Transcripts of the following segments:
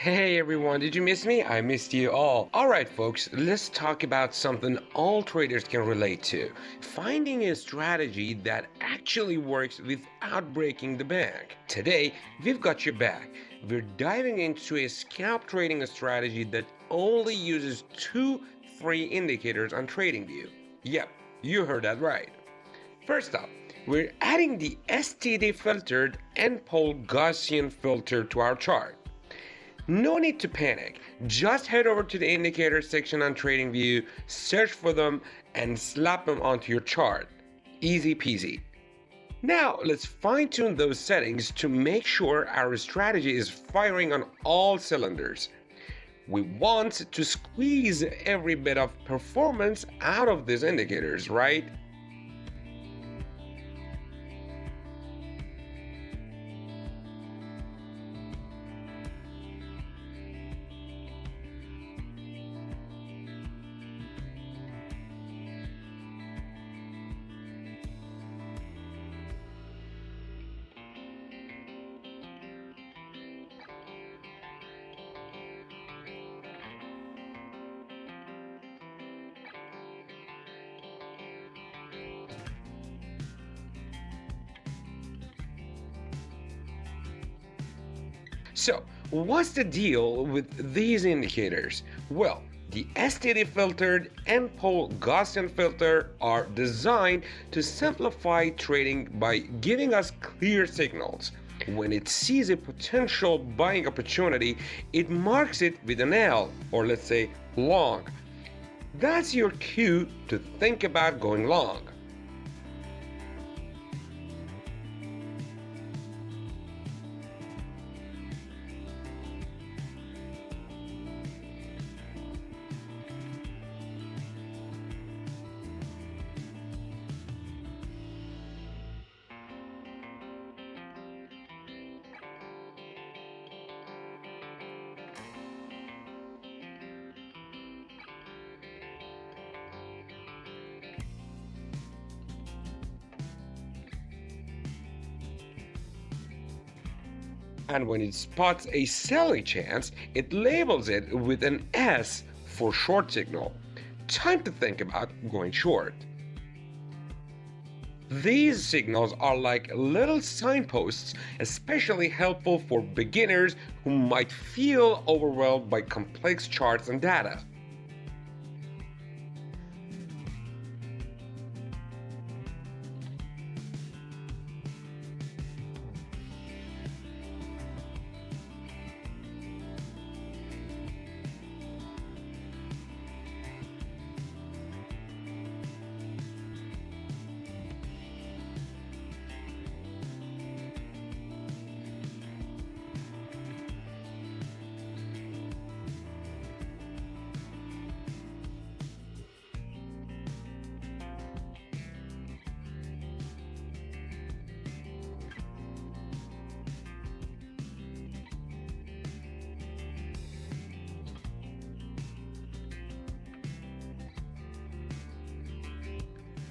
Hey everyone, did you miss me? I missed you all. Alright folks, let's talk about something all traders can relate to. Finding a strategy that actually works without breaking the bank. Today, we've got your back. We're diving into a scalp trading strategy that only uses two free indicators on TradingView. Yep, you heard that right. First up, we're adding the STD filtered end pole Gaussian filter to our chart. No need to panic. Just head over to the indicator section on TradingView, search for them, and slap them onto your chart. Easy peasy. Now let's fine tune those settings to make sure our strategy is firing on all cylinders. We want to squeeze every bit of performance out of these indicators, right? So, what's the deal with these indicators? Well, the STD filtered and pole Gaussian filter are designed to simplify trading by giving us clear signals. When it sees a potential buying opportunity, it marks it with an L, or let's say long. That's your cue to think about going long. And when it spots a selling chance, it labels it with an S for short signal. Time to think about going short. These signals are like little signposts, especially helpful for beginners who might feel overwhelmed by complex charts and data.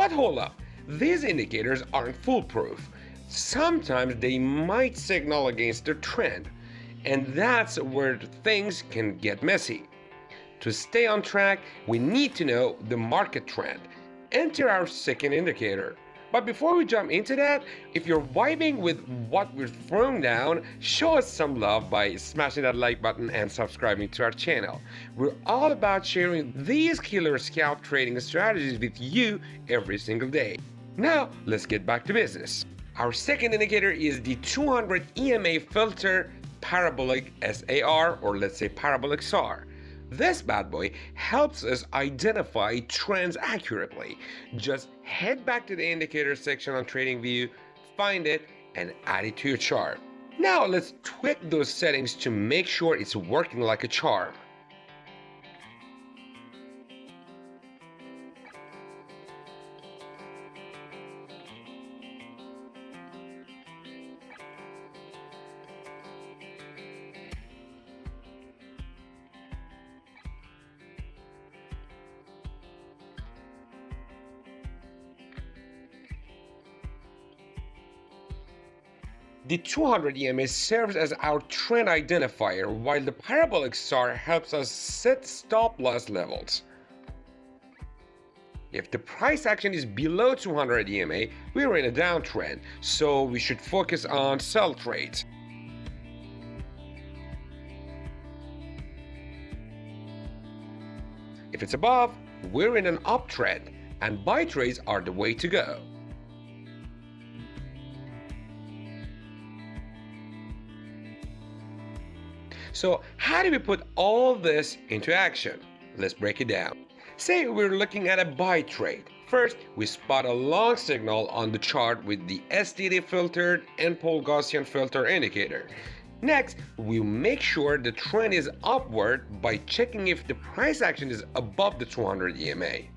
But hold up, these indicators aren't foolproof. Sometimes they might signal against the trend, and that's where things can get messy. To stay on track, we need to know the market trend. Enter our second indicator. But before we jump into that, if you're vibing with what we're throwing down, show us some love by smashing that like button and subscribing to our channel. We're all about sharing these killer scalp trading strategies with you every single day. Now, let's get back to business. Our second indicator is the 200 EMA filter parabolic SAR, or let's say parabolic SAR. This bad boy helps us identify trends accurately. Just head back to the indicator section on TradingView, find it, and add it to your chart. Now let's tweak those settings to make sure it's working like a charm. The 200 EMA serves as our trend identifier, while the parabolic star helps us set stop-loss levels. If the price action is below 200 EMA, we're in a downtrend, so we should focus on sell trades. If it's above, we're in an uptrend, and buy trades are the way to go. So how do we put all this into action? Let's break it down. Say we're looking at a buy trade. First, we spot a long signal on the chart with the STD filtered and pole Gaussian filter indicator. Next, we make sure the trend is upward by checking if the price action is above the 200 EMA.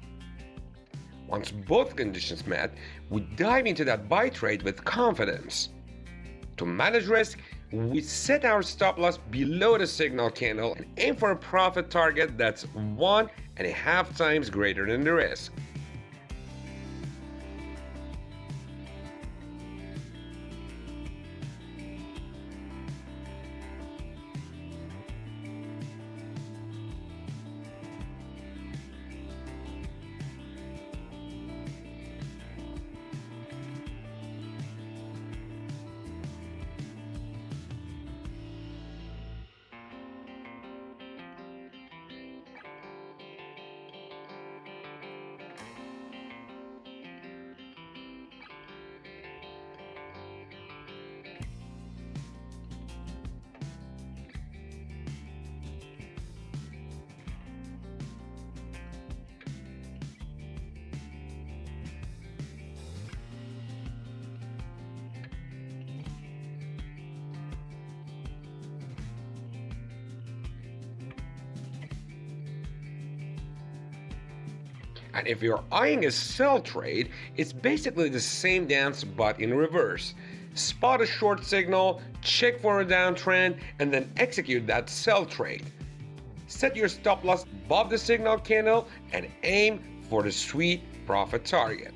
Once both conditions met, we dive into that buy trade with confidence. To manage risk, we set our stop loss below the signal candle and aim for a profit target that's 1.5 times greater than the risk. And if you're eyeing a sell trade, it's basically the same dance but in reverse. Spot a short signal, check for a downtrend, and then execute that sell trade. Set your stop loss above the signal candle and aim for the sweet profit target.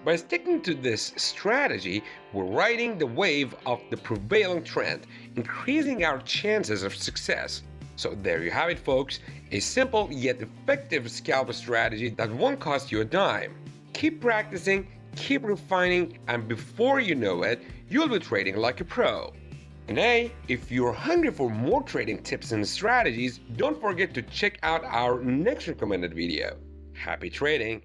By sticking to this strategy, we're riding the wave of the prevailing trend, increasing our chances of success. So there you have it, folks, a simple yet effective scalp strategy that won't cost you a dime. Keep practicing, keep refining, and before you know it, you'll be trading like a pro. And hey, if you're hungry for more trading tips and strategies, don't forget to check out our next recommended video. Happy trading!